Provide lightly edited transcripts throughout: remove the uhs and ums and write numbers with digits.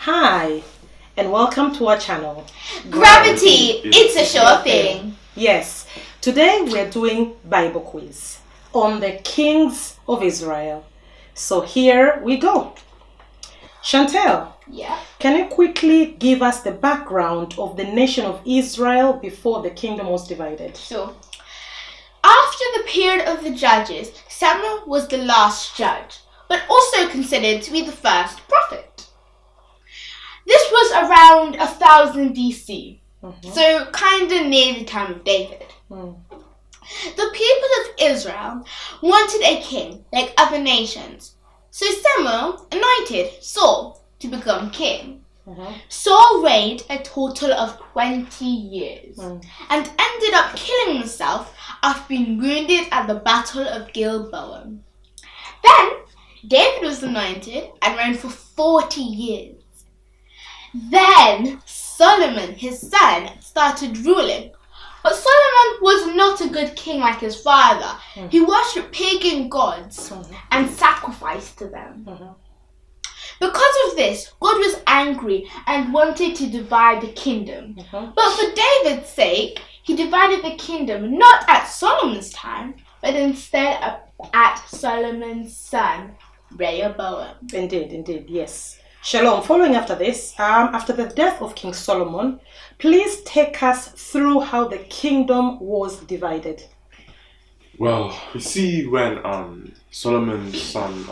Hi, and welcome to our channel. Gravity, it's a sure thing. Yes, today we're doing Bible quiz on the kings of Israel. So here we go. Chantel, Yeah. can you quickly give us the background of the nation of Israel before the kingdom was divided? Sure. After the period of the judges, Samuel was the last judge, but also considered to be the first prophet. This was around 1000 BC, so kind of near the time of David. The people of Israel wanted a king like other nations, so Samuel anointed Saul to become king. Saul reigned a total of 20 years and ended up killing himself after being wounded at the Battle of Gilboa. Then David was anointed and reigned for 40 years. Then Solomon, his son, started ruling. But Solomon was not a good king like his father. He worshipped pagan gods and sacrificed to them. Because of this, God was angry and wanted to divide the kingdom. But for David's sake, he divided the kingdom not at Solomon's time, but instead at Solomon's son, Rehoboam. Indeed, yes. Shalom. Following after this, after the death of King Solomon, please take us through how the kingdom was divided. Well, we see when Solomon's son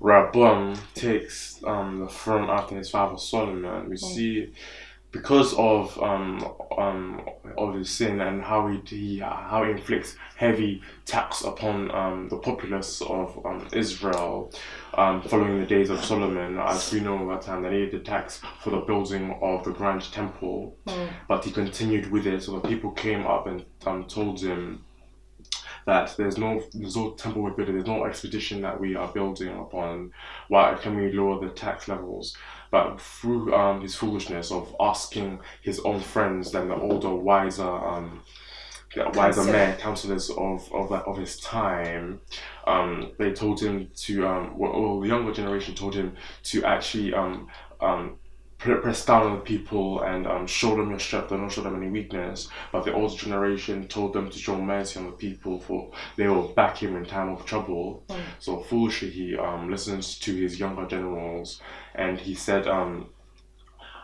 Rehoboam takes the throne after his father Solomon, we see because of his sin and how he inflicts heavy tax upon the populace of Israel. Following the days of Solomon, as we know at that time, they needed the tax for the building of the grand temple, but he continued with it. So the people came up and told him that there's no temple we're building, there's no expedition that we are building upon. Why can we lower the tax levels? But through his foolishness of asking his own friends, then the older, wiser counselors of his time, they told him to the younger generation told him to actually press down on the people and show them your strength and not show them any weakness. But the older generation told them to show mercy on the people, for they will back him in time of trouble. So foolishly he listens to his younger generals, and he said,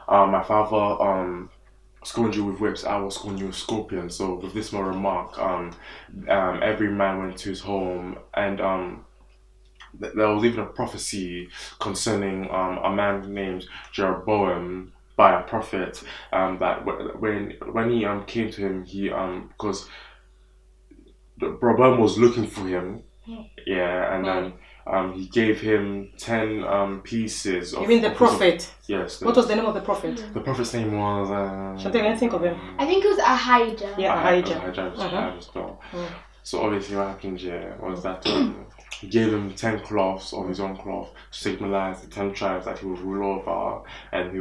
my father scorned you with whips, I will scorn you with scorpions. So with this more remark, every man went to his home, and there was even a prophecy concerning a man named Jeroboam by a prophet, that when he came to him, he because Jeroboam was looking for him, and then he gave him 10 pieces of. You mean the prophet? Yes. What was the name of the prophet? The prophet's name was. Chantel, can you think of him? I think it was Ahijah. Yeah, Ahijah. Ahijah. So obviously what happened here was that he gave him 10 cloths of his own cloth to symbolize the 10 tribes that he would rule over, and he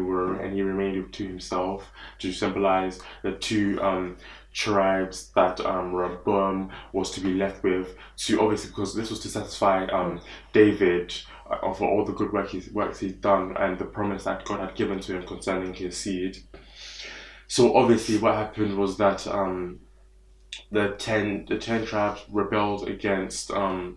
remained it to himself to symbolize the 2 tribes that Rehoboam was to be left with, to obviously, because this was to satisfy David for all the good works he'd done and the promise that God had given to him concerning his seed. So obviously what happened was that the 10 tribes rebelled against the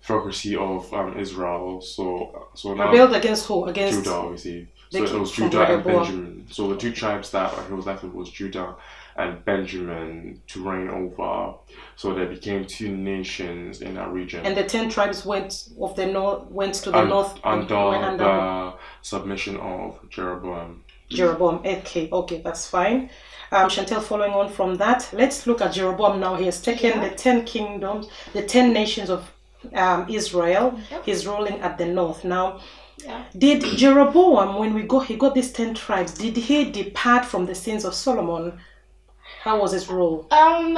theocracy of Israel. So now Rebelled against who? Against Judah, obviously. So the it was king from Judah and Rehoboam. Benjamin. So the 2 tribes that he was left with was Judah and Benjamin to reign over. So there became 2 nations in that region. And the 10 tribes went to the north under the submission of Jeroboam. Jeroboam. Okay, that's fine. Chantel, following on from that, let's look at Jeroboam now. He has taken the 10 kingdoms, the 10 nations of Israel. He's ruling at the north now. Did Jeroboam, when he got these 10 tribes, did he depart from the sins of Solomon? How was his rule?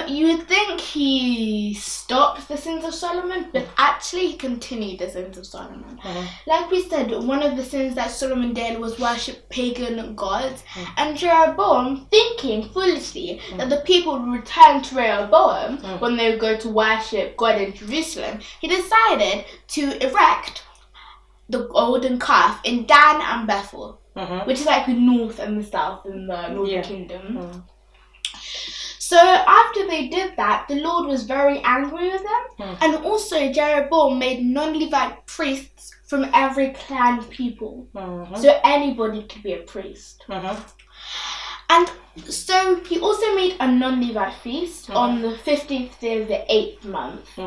You would think he stopped the sins of Solomon, but actually he continued the sins of Solomon. Like we said, one of the sins that Solomon did was worship pagan gods, and Jeroboam, thinking foolishly that the people would return to Rehoboam when they would go to worship God in Jerusalem, he decided to erect the golden calf in Dan and Bethel, which is like the north and the south in the northern kingdom. So after they did that, the Lord was very angry with them, and also Jeroboam made non-Levite priests from every clan of people, so anybody could be a priest. And so he also made a non-Levite feast on the 15th day of the 8th month.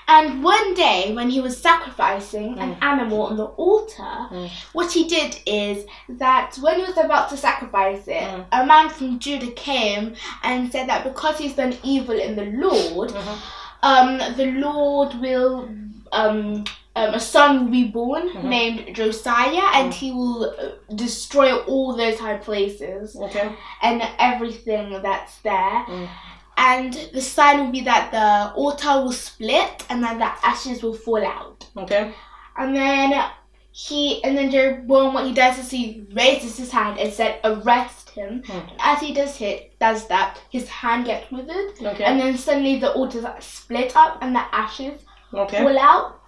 And one day, when he was sacrificing an animal on the altar, what he did is that when he was about to sacrifice it, a man from Judah came and said that because he's done evil in the Lord will, a son will be born named Josiah, and he will destroy all those high places and everything that's there. And the sign will be that the altar will split and then the ashes will fall out. And then Jeroboam, what he does is he raises his hand and said, arrest him. As he does that, his hand gets withered. And then suddenly the altar split up and the ashes fall out.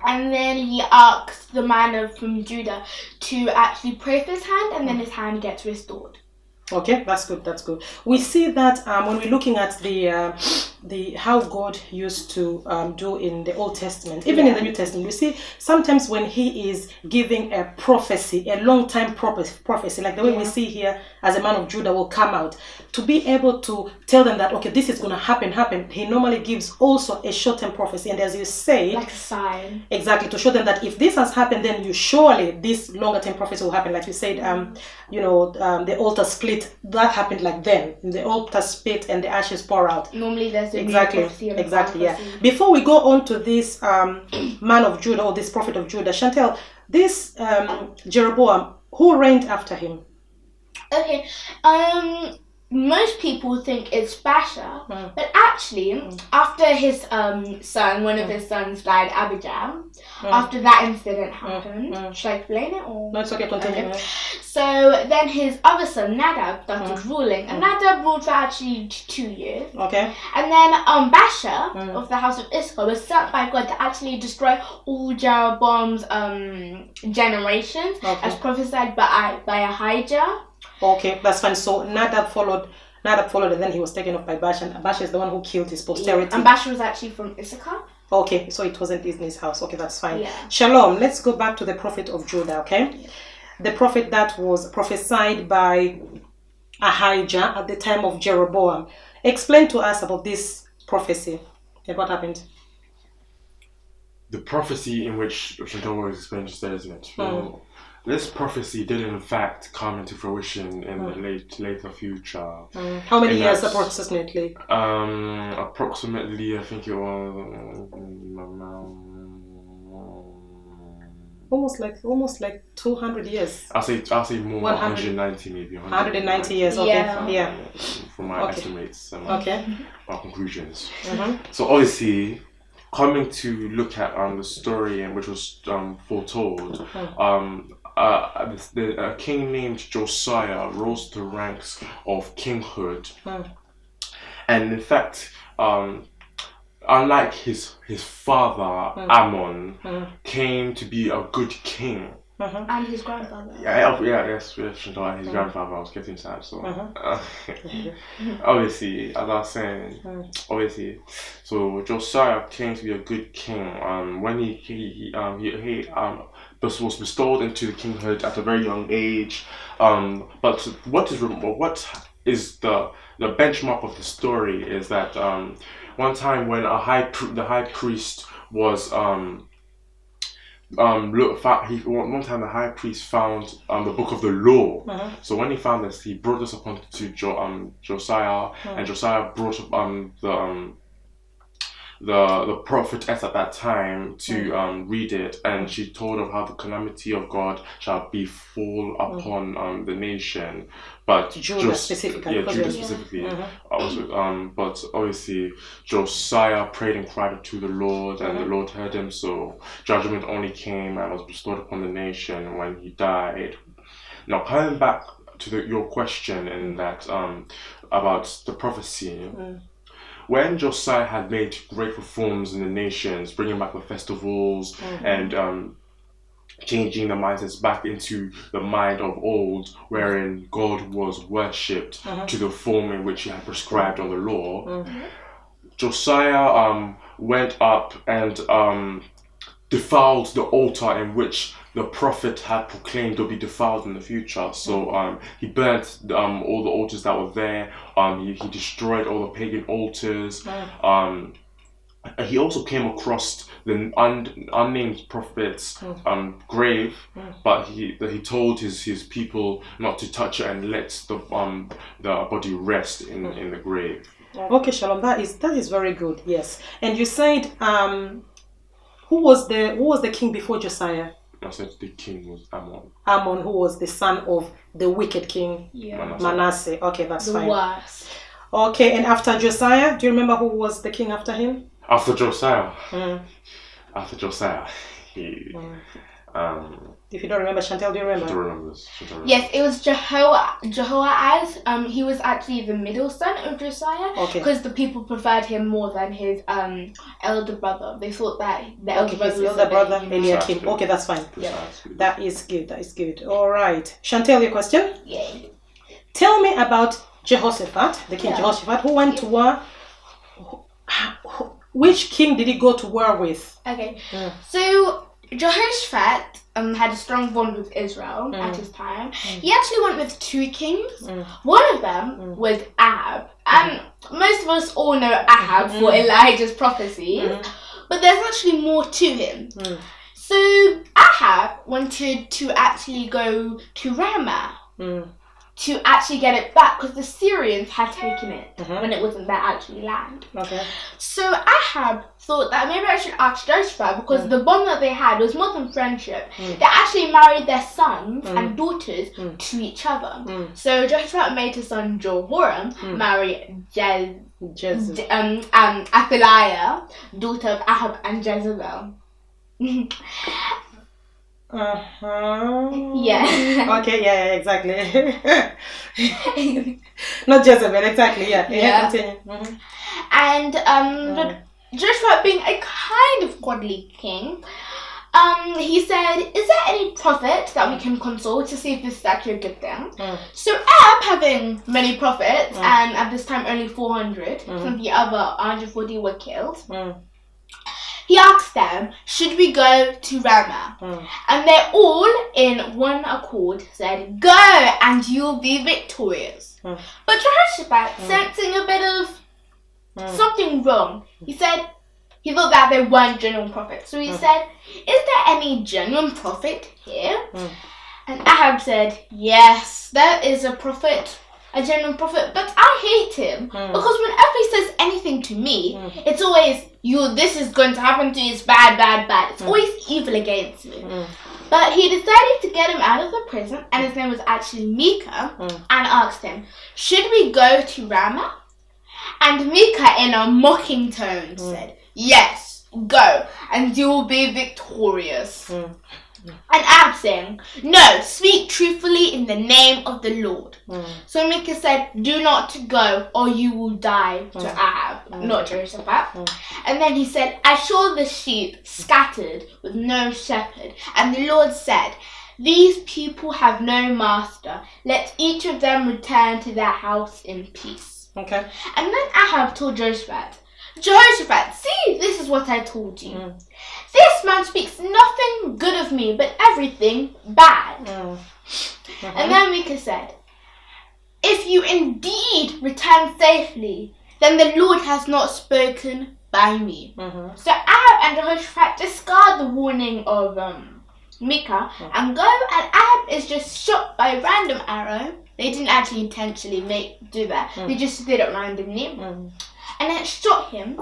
And then he asks the man from Judah to actually pray for his hand, and then his hand gets restored. Okay, that's good. We see that when we're looking at the how God used to do in the Old Testament, even in the New Testament, we see sometimes when He is giving a prophecy, a long time prophecy, like the way we see here, as a man of Judah will come out, to be able to tell them that okay, this is going to happen. He normally gives also a short-term prophecy, and as you say, like a sign, exactly, to show them that if this has happened, then you surely this longer-term prophecy will happen. Like you said, the altar split. That happened like then. The altar split and the ashes pour out. Normally there's a exactly. Before we go on to this man of Judah or this prophet of Judah, Chantel, this Jeroboam, who reigned after him? Okay, most people think it's Baasha, but actually, after his son, one of his sons died, Abijam, after that incident happened, should I explain it? Or? No, it's okay, continue. Okay. So then his other son, Nadab, started ruling, and Nadab ruled for actually 2 years. Okay. And then Baasha, of the house of Issachar, was sent by God to actually destroy all Jeroboam's generations, as prophesied by Ahijah. Okay, that's fine. So Nadab followed, and then he was taken off by Baasha, and Baasha is the one who killed his posterity. Yeah. And Baasha was actually from Issachar. Okay, so it wasn't in his house. Okay, that's fine. Yeah. Shalom. Let's go back to the prophet of Judah, okay? Yeah. The prophet that was prophesied by Ahijah at the time of Jeroboam. Explain to us about this prophecy and what happened. The prophecy in which Chantal was explaining just there, isn't it? Well, this prophecy did in fact come into fruition in the later future. How many years approximately? Approximately, I think it was almost like 200 years. I'll say more, 190 maybe. 190 years. Okay, yeah. From my estimates, my conclusions. So obviously, coming to look at the story in which was foretold, a king named Josiah rose to the ranks of kinghood, and in fact, unlike his father Ammon, came to be a good king. And his grandfather. Yes, Chantal, his grandfather. I was getting sad. So, obviously, as I was saying, so Josiah came to be a good king. When he was bestowed into the kinghood at a very young age. But what is the benchmark of the story is that one time when the high priest was one time the high priest found the book of the law. So when he found this, he brought this upon to Josiah, and Josiah brought up the prophetess at that time to read it, and she told of how the calamity of God shall befall upon the nation, but Judah specifically. Yeah, Judah specifically. Also, but obviously Josiah prayed and cried to the Lord, and the Lord heard him. So judgment only came and was bestowed upon the nation when he died. Now coming back to your question in that about the prophecy. When Josiah had made great reforms in the nations, bringing back the festivals and changing the mindsets back into the mind of old, wherein God was worshipped to the form in which he had prescribed on the law, Josiah went up and defiled the altar in which the prophet had proclaimed to be defiled in the future. So he burnt all the altars that were there. He destroyed all the pagan altars. He also came across the unnamed prophet's grave, but he told his people not to touch it and let the body rest in the grave. Okay, Shalom, that is very good. Yes, and you said who was the king before Josiah? I said the king was Ammon. Ammon, who was the son of the wicked king Manasseh. Okay, that's fine. The worst. Okay, and after Josiah, do you remember who was the king after him? After Josiah, he if you don't remember, Chantel, do you remember? I don't remember this. Yes, it was Jehoahaz. He was actually the middle son of Josiah. Okay. Because the people preferred him more than his elder brother. They thought that the elder brother his was elder brother better. Eliakim. Okay, that's fine. Precisely. That is good. That is good. All right, Chantel, your question. Yay. Tell me about Jehoshaphat, the king Jehoshaphat, who went to war. Which king did he go to war with? Okay. So Jehoshaphat had a strong bond with Israel at his time. He actually went with two kings. One of them was Ahab. And most of us all know Ahab for Elijah's prophecies. But there's actually more to him. So Ahab wanted to actually go to Ramah to actually get it back because the Syrians had taken it when it wasn't their actual land. Okay. So Ahab thought that maybe I should ask Jehoshaphat because the bond that they had was more than friendship. They actually married their sons and daughters to each other. So Jehoshaphat made his son Jehoram marry Athaliah, daughter of Ahab and Jezebel. Yeah. Okay, yeah, exactly. Not Jezebel, exactly, yeah. Continue. And Joshua, being a kind of godly king, he said, is there any prophet that we can consult to see if this is actually a good thing? So Ahab, having many prophets, and at this time only 400, some of the other 140 were killed, he asked them, should we go to Ramah? And they all, in one accord, said, go and you'll be victorious. But Jehoshaphat, sensing a bit of something wrong, he said, he thought that they weren't genuine prophets. So he said, is there any genuine prophet here? And Ahab said, yes, there is a prophet, a genuine prophet, but I hate him because whenever he says anything to me, it's always, this is going to happen to you, it's bad, bad, bad. It's always evil against me. But he decided to get him out of the prison, and his name was actually Micah, and asked him, should we go to Ramah? And Micah, in a mocking tone, said, yes, go, and you will be victorious. And Ahab saying, no, speak truthfully in the name of the Lord. So Micah said, do not go or you will die, to Ahab, not Jehoshaphat. And then he said, I saw the sheep scattered with no shepherd. And the Lord said, these people have no master. Let each of them return to their house in peace. Okay. And then Ahab told Jehoshaphat, see, this is what I told you. This man speaks nothing good of me, but everything bad. And then Micah said, if you indeed return safely, then the Lord has not spoken by me. So Ahab and Jehoshaphat discard the warning of Micah and go, and Ahab is just shot by a random arrow. They didn't actually intentionally do that. They just did it randomly. And it shot him,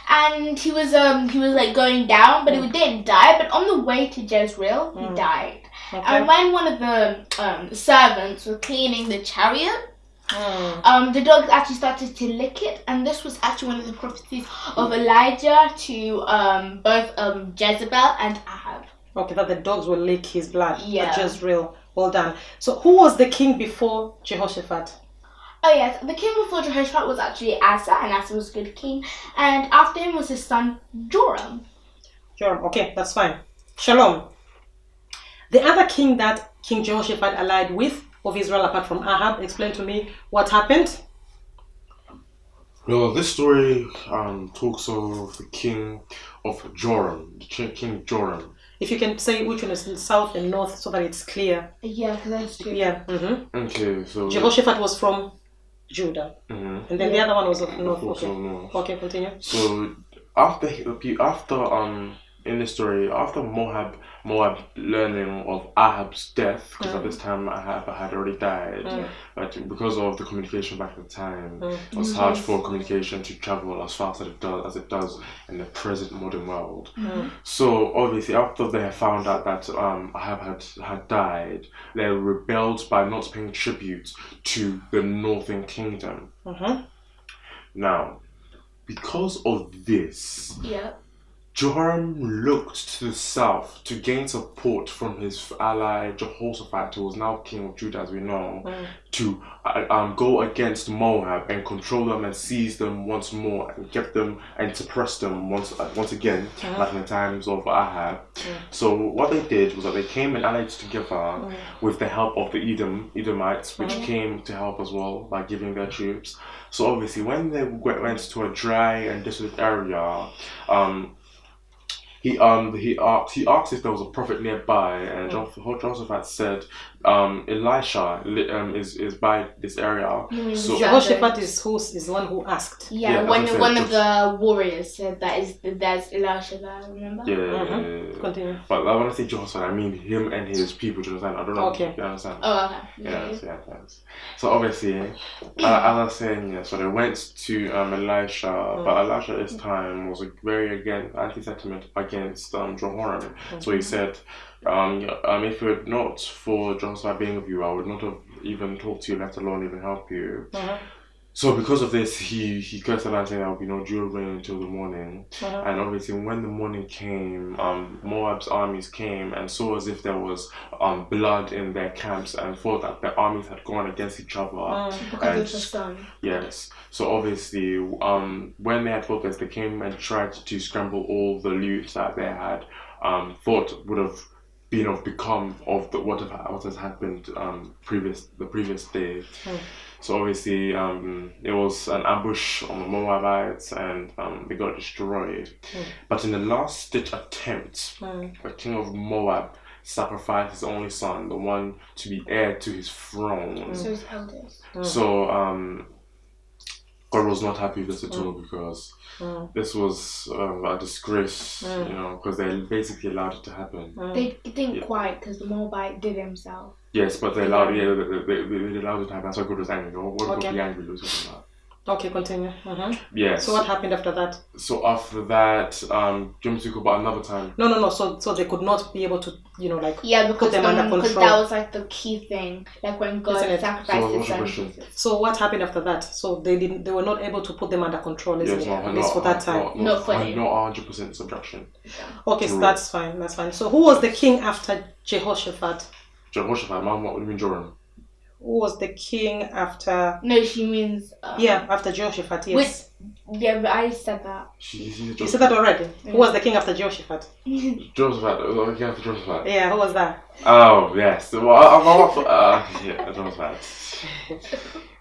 and and he was like going down, but he didn't die. But on the way to Jezreel, he died. Okay. And when one of the servants was cleaning the chariot, the dogs actually started to lick it, and this was actually one of the prophecies of Elijah to both Jezebel and Ahab. Okay, that the dogs will lick his blood. Yeah. At Jezreel. Well done. So who was the king before Jehoshaphat? Oh yes, the king before Jehoshaphat was actually Asa, and Asa was a good king, and after him was his son Joram. Joram. Okay, that's fine. Shalom. The other king that King Jehoshaphat allied with of Israel apart from Ahab, explain to me what happened. Well, this story talks of the king of Joram, King Joram. If you can say which one is in south and north so that it's clear. Yeah, because that's true. Yeah. Mm-hmm. Okay, so Jehoshaphat was from Judah. Mhm. And then the other one was of north. Also Okay. north. Okay, continue. So after in the story, after Moab learning of Ahab's death, because at this time Ahab had already died, but because of the communication back at the time, it was hard for communication to travel as fast as it does in the present modern world. So obviously, after they had found out that Ahab had died, they rebelled by not paying tribute to the northern kingdom. Now, because of this, Yeah. Joram looked to the south to gain support from his ally Jehoshaphat, who was now king of Judah, as we know, to go against Moab and control them and seize them once more and get them and suppress them once again, like in the times of Ahab. So what they did was that they came and allied together with the help of the Edomites, which came to help as well by giving their troops. So obviously, when they went to a dry and desolate area, he asked if there was a prophet nearby, and Jehoshaphat said, Elisha is by this area. So Jehoshaphat is the one who asked. Yeah, Yeah, one as I said, one of the warriors said that's Elisha there, remember? yeah. Continue. But when I say Jehoshaphat, I mean him and his people. Do you understand? I don't know. Okay. If you understand? Oh, okay. Yes. So obviously, as I was saying, yeah, so they went to Elisha, but Elisha at this time was very anti-sentiment against Jehoram. So he said, if it were not for Jehoshaphat being with you, I would not have even talked to you, let alone even help you. So because of this, he cursed the land, saying there will be no dew rain until the morning. And obviously, when the morning came, Moab's armies came and saw as if there was blood in their camps and thought that the armies had gone against each other. Because of the sun. Yes. So obviously, when they had thought this, they came and tried to scramble all the loot that they had thought would have become of what has happened the previous day. So obviously, it was an ambush on the Moabites, and they got destroyed. But in the last-ditch attempt, the king of Moab sacrificed his only son, the one to be heir to his throne. So his eldest. So God was not happy with this at all, because this was a disgrace, because they basically allowed it to happen. They didn't quite, because the Moabite did himself. Yes, but they allowed they allowed it to happen. That's why God was angry. What God be angry with was about. Okay, continue. Yes. So what happened after that? So after that, do you want me to go back another time? No. So they could not be able to, Yeah, put because them under because control. that was like the key thing, like when God Isn't it? sacrificed So his what's your son question? Jesus. So what happened after that? So they were not able to put them under control, isn't it? At least for that time. Not for him. Not 100% subjection. Okay, so that's fine. So who was the king after Jehoshaphat? Jehoshaphat, what do you mean Joram? Who was the king after? No, she means. After Jehoshaphat. Yes. Yeah, but I said that. You said that already. Who was the king after Jehoshaphat? Jehoshaphat, king after Jehoshaphat. Yeah, who was that? Oh yes, well, Jehoshaphat.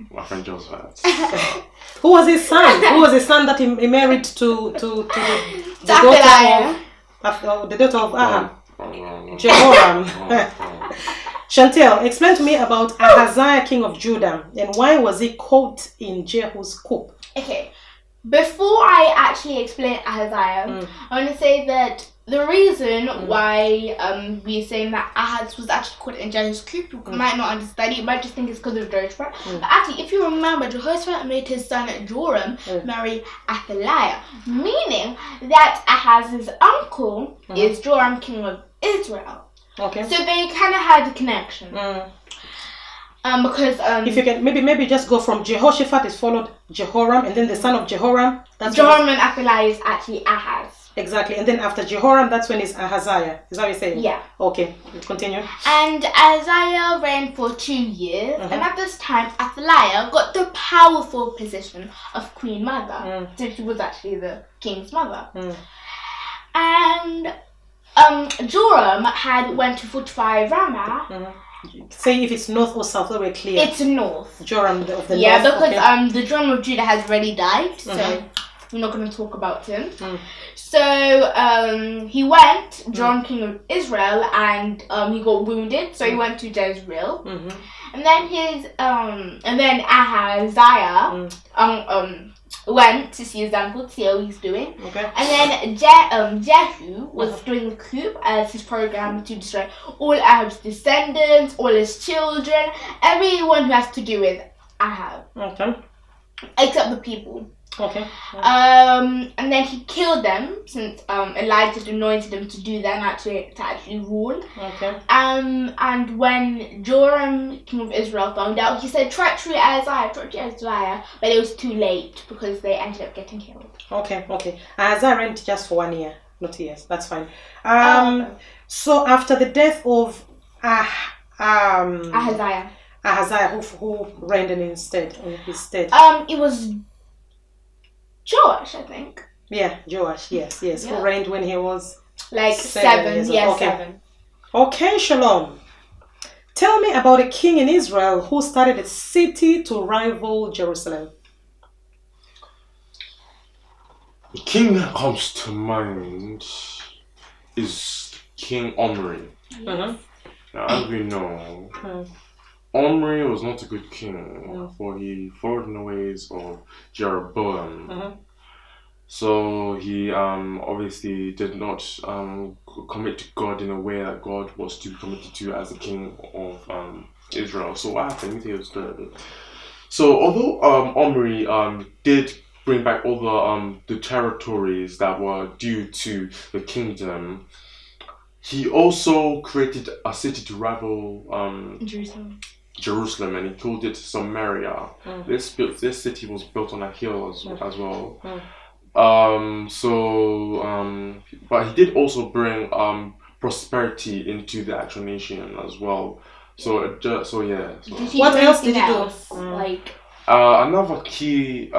My friend Jehoshaphat. Who was his son? Who was his son that he married to the daughter of Ahab? Jehoram. Chantel, explain to me about Ahaziah, king of Judah, and why was he caught in Jehu's coup? Okay, before I actually explain Ahaziah, I want to say that the reason why we're saying that Ahaz was actually caught in Jehu's coup, you might not understand it, you might just think it's because of Jehoshaphat. But actually, if you remember, Jehoshaphat made his son Joram marry Athaliah, meaning that Ahaz's uncle is Joram, king of Israel. Okay. So they kind of had a connection. Because if you can maybe just go from Jehoshaphat is followed Jehoram, and then the son of Jehoram. That's Joram and Athaliah is actually Ahaz. Exactly, and then after Jehoram, that's when it's Ahaziah. Is that what you're saying? Yeah. Okay, continue. And Ahaziah reigned for 2 years, and at this time, Athaliah got the powerful position of Queen Mother. So she was actually the king's mother. And Joram had went to fortify Ramah. Say if it's north or south, so we're clear. It's north. Joram of the north. Yeah, because the Joram of Judah has already died, so we're not going to talk about him. So he went, Joram, king of Israel, and he got wounded, so he went to Jezreel. And then Ahaziah went to see his uncle to see how he's doing. Okay. And then Jehu was doing the coup as his program to destroy all Ahab's descendants, all his children, everyone who has to do with Ahab. Okay. Except the people. Okay. And then he killed them since Elijah had anointed him to do that and to actually rule. Okay. And when Joram, king of Israel, found out, he said, treachery Ahaziah, but it was too late because they ended up getting killed. Okay. Ahaziah reigned just for 1 year, not years. That's fine. So after the death of Ahaziah, who reigned in his stead? it was Joash, I think. Yeah, Joash. Yes. Yeah. Who reigned when he was like 7 years old. Yeah, Okay. 7. Okay, Shalom. Tell me about a king in Israel who started a city to rival Jerusalem. The king that comes to mind is King Omri. Now, as we know, Omri was not a good king, for he followed in the ways of Jeroboam. So he obviously did not commit to God in a way that God was to be committed to as the king of Israel. So what happened? So although Omri did bring back all the territories that were due to the kingdom, he also created a city to rival Jerusalem, and he called it Samaria. This city was built on a hill as well. But he did also bring prosperity into the actual nation as well. What else did he do? Another key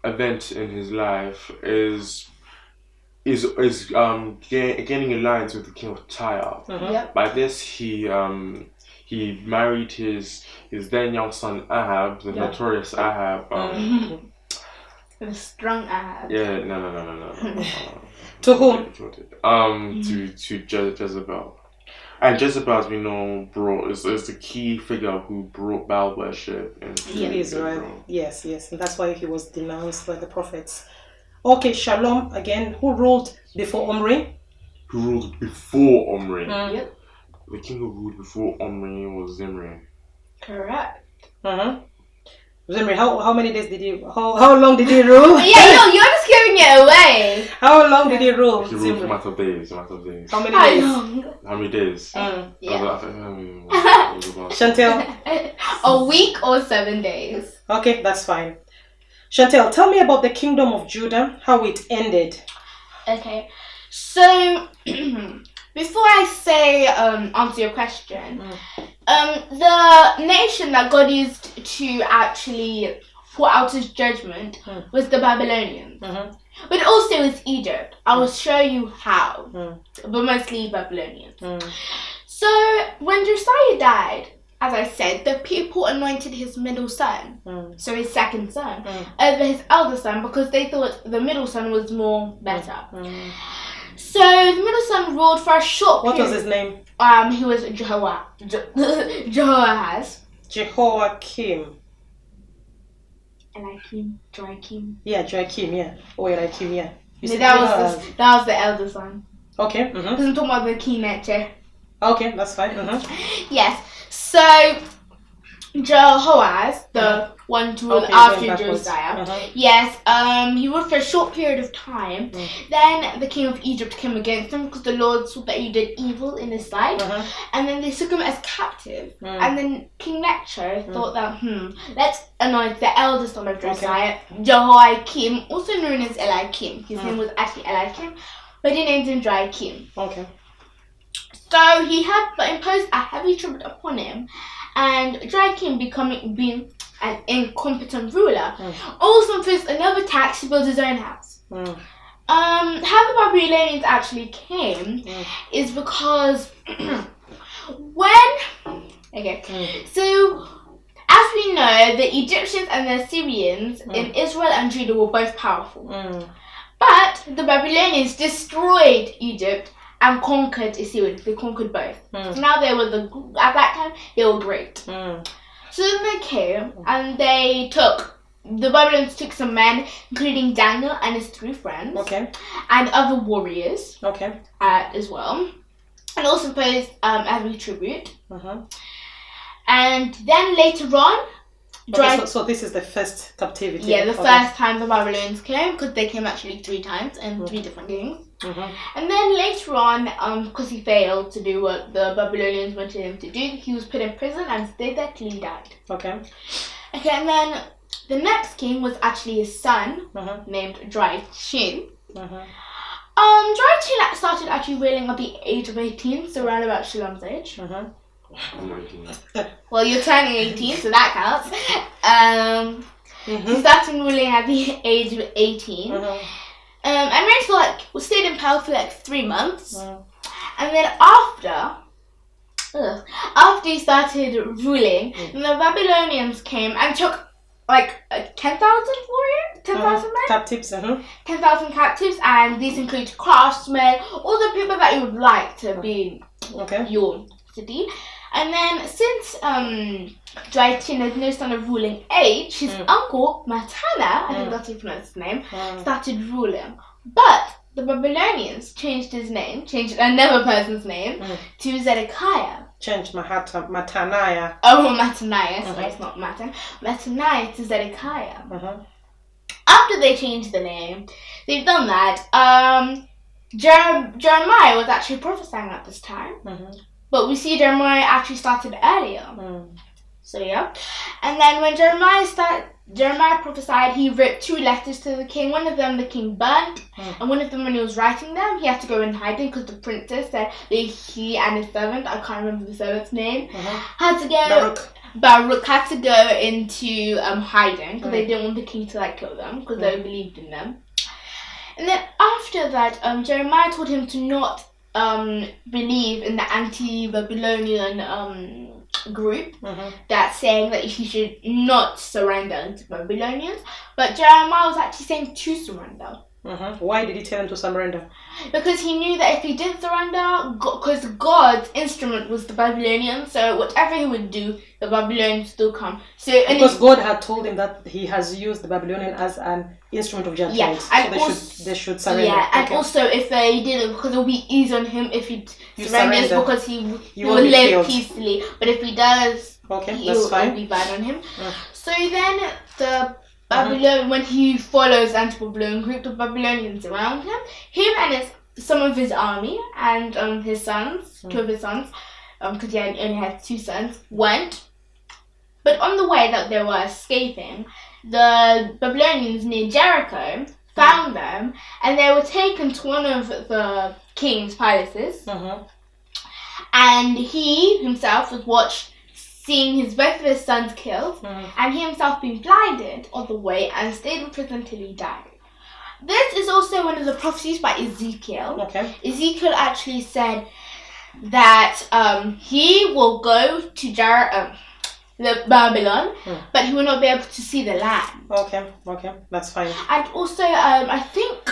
event in his life is gaining alliance with the king of Tyre. By this he married his then young son Ahab, the notorious Ahab. The strong Ahab. Yeah, no. To whom? To Jezebel. And Jezebel, as we know, is the key figure who brought Baal worship into Israel. Yes, and that's why he was denounced by the prophets. Okay, Shalom again. Who ruled before Omri? Who ruled before Omri? Yep. The king who ruled before Omri was Zimri. Correct. Zimri, how many days did he? How long did he rule? You're just giving it away. How long did he rule? He ruled for a matter of days. How many days? How many days? Chantel? A week or 7 days. Okay, that's fine. Chantel, tell me about the kingdom of Judah, how it ended. Okay, so before I say answer your question, the nation that God used to actually pour out his judgment was the Babylonians. But also it's Egypt. I will show you how, but mostly Babylonians. So when Josiah died, as I said, the people anointed his middle son, so his second son, over his elder son because they thought the middle son was better. So the middle son ruled for a short period. What was his name? He was Jehoahaz. Jehoiakim. Joachim. Yeah, Joachim, yeah. Oh, Joachim, yeah. That was the elder son. Okay. Because I'm talking about the Kineche. Okay, that's fine. Yes. So Jehoaz, the one to rule Okay, after going backwards. Josiah. Yes, he ruled for a short period of time. Then the king of Egypt came against him because the Lord saw that he did evil in his sight. And then they took him as captive. And then King Necho thought that, let's anoint the eldest son of Josiah, Jehoiakim, also known as Eliakim. His name was actually Eliakim, but he named him Joachim. Okay. So he had imposed a heavy tribute upon him, and Joachim being an incompetent ruler, also faced another tax to build his own house. How the Babylonians actually came is because so as we know, the Egyptians and the Assyrians in Israel and Judah were both powerful. But the Babylonians destroyed Egypt and conquered Assyria. They conquered both. So now they were at that time they were great. So then they came and the Babylonians took some men, including Daniel and his 3 friends, and other warriors, as well, and also posed as a tribute. And then later on, so this is the first captivity. Yeah, the first time the Babylonians came, because they came actually 3 times and 3 different kings. And then later on, because he failed to do what the Babylonians wanted him to do, he was put in prison and stayed there till he died. Okay, and then the next king was actually his son, named Joachim. Joachim started actually ruling at the age of 18, so around about Shalom's age. Well, you're turning 18, so that counts. He started ruling at the age of 18. And reigned stayed in power for 3 months. And then after he started ruling, the Babylonians came and took 10,000 warriors, 10,000 men? Captives, 10,000 captives, and these include craftsmen, all the people that you would like to be in your city. And then since Joachim had no son of ruling age, his uncle Matana, I think that's how you pronounce his name, started ruling. But the Babylonians changed another person's name to Zedekiah. Changed Mataniah. Oh, Mataniah. Sorry, it's not Matan. Mataniah to Zedekiah. After they changed the name, they've done that. Jeremiah was actually prophesying at this time. But we see Jeremiah actually started earlier. So yeah. And then when Jeremiah prophesied, he wrote 2 letters to the king. One of them the king burnt, and one of them when he was writing them, he had to go in hiding because the princess said that he and his servant, I can't remember the servant's name, had to go. Baruch had to go into hiding because they didn't want the king to kill them because they believed in them. And then after that, Jeremiah told him to not believe in the anti-Babylonian group that's saying that he should not surrender to Babylonians, but Jeremiah was actually saying to surrender. Why did he tell him to surrender? Because he knew that if he didn't surrender, because God's instrument was the Babylonians, so whatever he would do, the Babylonians still come. Because God had told him that he has used the Babylonian as an instrument of judgment, so they should surrender. Yeah, and also if they didn't, because it will be easy on him if he surrenders, because he will live peacefully. But if he does, it will be bad on him. So then the Babylon, when he follows anti-Babylonian group, the Babylonians around him and some of his army and his sons, 2 of his sons, because he only had 2 sons, went. But on the way that they were escaping, the Babylonians near Jericho found them, and they were taken to one of the king's palaces. And he himself was seeing both of his sons killed, and he himself being blinded on the way and stayed in prison till he died. This is also one of the prophecies by Ezekiel. Ezekiel actually said that he will go to Babylon, but he will not be able to see the land. Okay, that's fine. And also, I think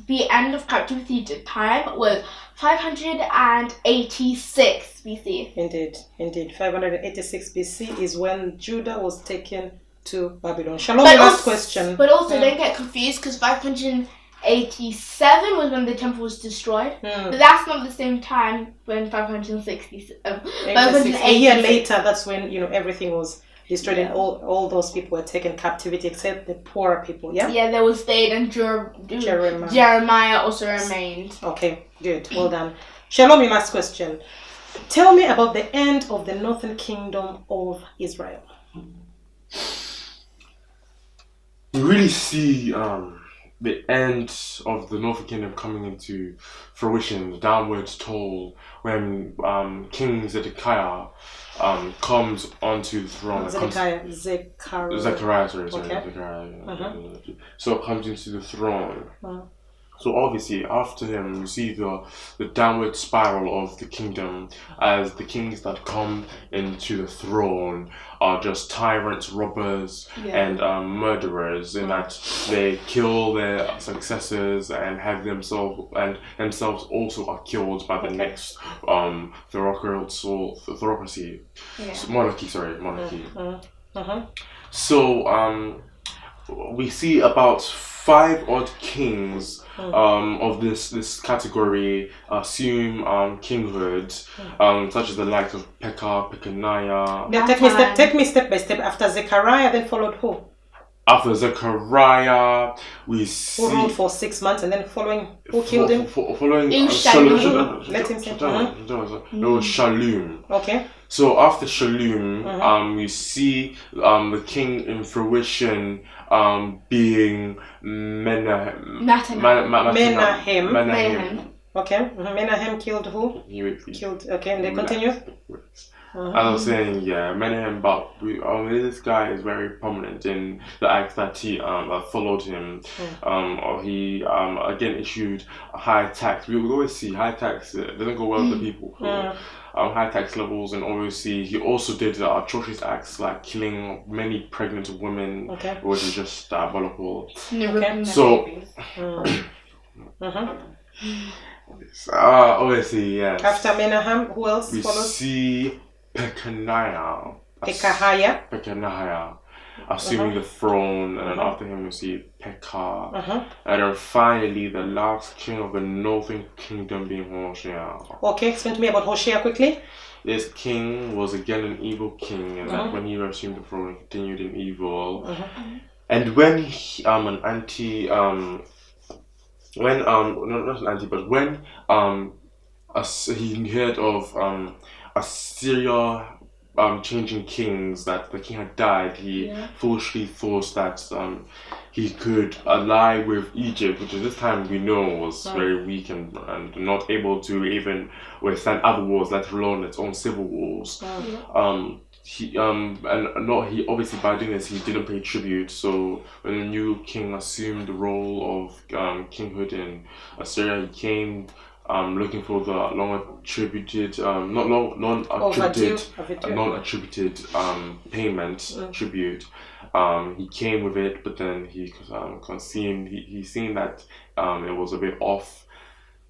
the end of captivity at the time was 586 BC. Indeed. 586 BC is when Judah was taken to Babylon. Shalom, last question. But also, don't get confused, because 587 was when the temple was destroyed. But that's not the same time when 560. A year later, that's when everything was destroyed, and all those people were taken captivity except the poorer people. Yeah. Yeah, there was stayed, and Jeremiah also remained. Okay, good. Well done. Shalom, your last question. Tell me about the end of the northern kingdom of Israel. We really see the end of the northern kingdom coming into fruition, the downward toll, when King Zedekiah comes onto the throne. Zechariah. Zechariah, sorry. Okay. Zechariah. So comes into the throne. So obviously, after him, you see the downward spiral of the kingdom, as the kings that come into the throne are just tyrants, robbers, and murderers, in that they kill their successors and have themselves also are killed by the next theocracy, monarchy. So we see about 5 odd kings of this category assume kinghood, such as the likes of Pekah, Pekaniah. Now take me step by step. After Zechariah, then followed who? After Zechariah, we see who ruled for 6 months, and then following who killed him? Following Shalom. Let him say. It was Shalom. Okay. So after Shalom, we see the king in fruition being Menahem. Okay. Menahem killed who? Killed. Okay, and they continue. As I was saying, Menahem, but this guy is very prominent in the acts that he followed him. Or he again issued a high tax. We would always see high tax. It doesn't go well with the people. High tax levels, and obviously he also did atrocious acts like killing many pregnant women, which is just diabolical. So, obviously, yes. After Menahem, who else we follows? See Pekaniah assuming the throne, and then after him we see Pekah, and then finally the last king of the northern kingdom being Hoshea. Okay, explain to me about Hoshea quickly. This king was again an evil king, and that when he assumed the throne, he continued in evil. And when he, he heard of Assyria changing kings, that the king had died, he foolishly thought that he could ally with Egypt, which at this time we know was very weak and not able to even withstand other wars, let alone its own civil wars. He obviously by doing this he didn't pay tribute. So when the new king assumed the role of kinghood in Assyria, he came looking for the non-attributed payment tribute. He came with it, but then he seen that it was a bit off.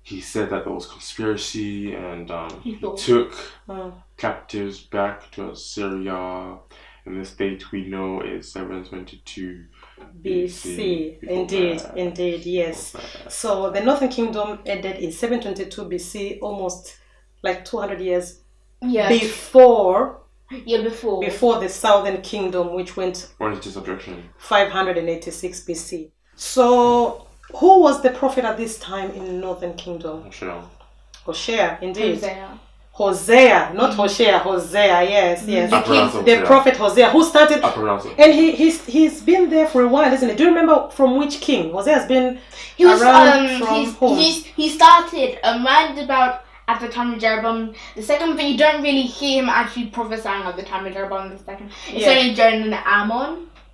He said that there was conspiracy, and he took captives back to Assyria. And this date we know is 722 BC. Indeed, yes. So the Northern Kingdom ended in 722 BC, almost like 200 years before the Southern Kingdom, which went into subjection 586 BC. So who was the prophet at this time in Northern Kingdom? Hosea, indeed. Hosea, not Hosea, Hosea, yes. The prophet Hosea, who started, and he's been there for a while, isn't it? Do you remember from which king? Hosea's been around from whom? He started around about at the time of Jeroboam the second, but you don't really hear him actually prophesying at the time of Jeroboam the second. It's only during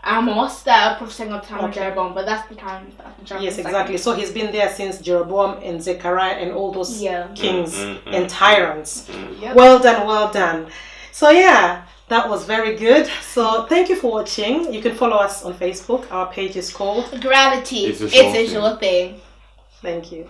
Amos that are prophesying at the time of Jeroboam, but that's the time of Jeroboam. Yes, exactly. So he's been there since Jeroboam and Zechariah and all those kings and tyrants. Well done. So that was very good. So thank you for watching. You can follow us on Facebook. Our page is called Gravity. It's a sure thing. Thank you.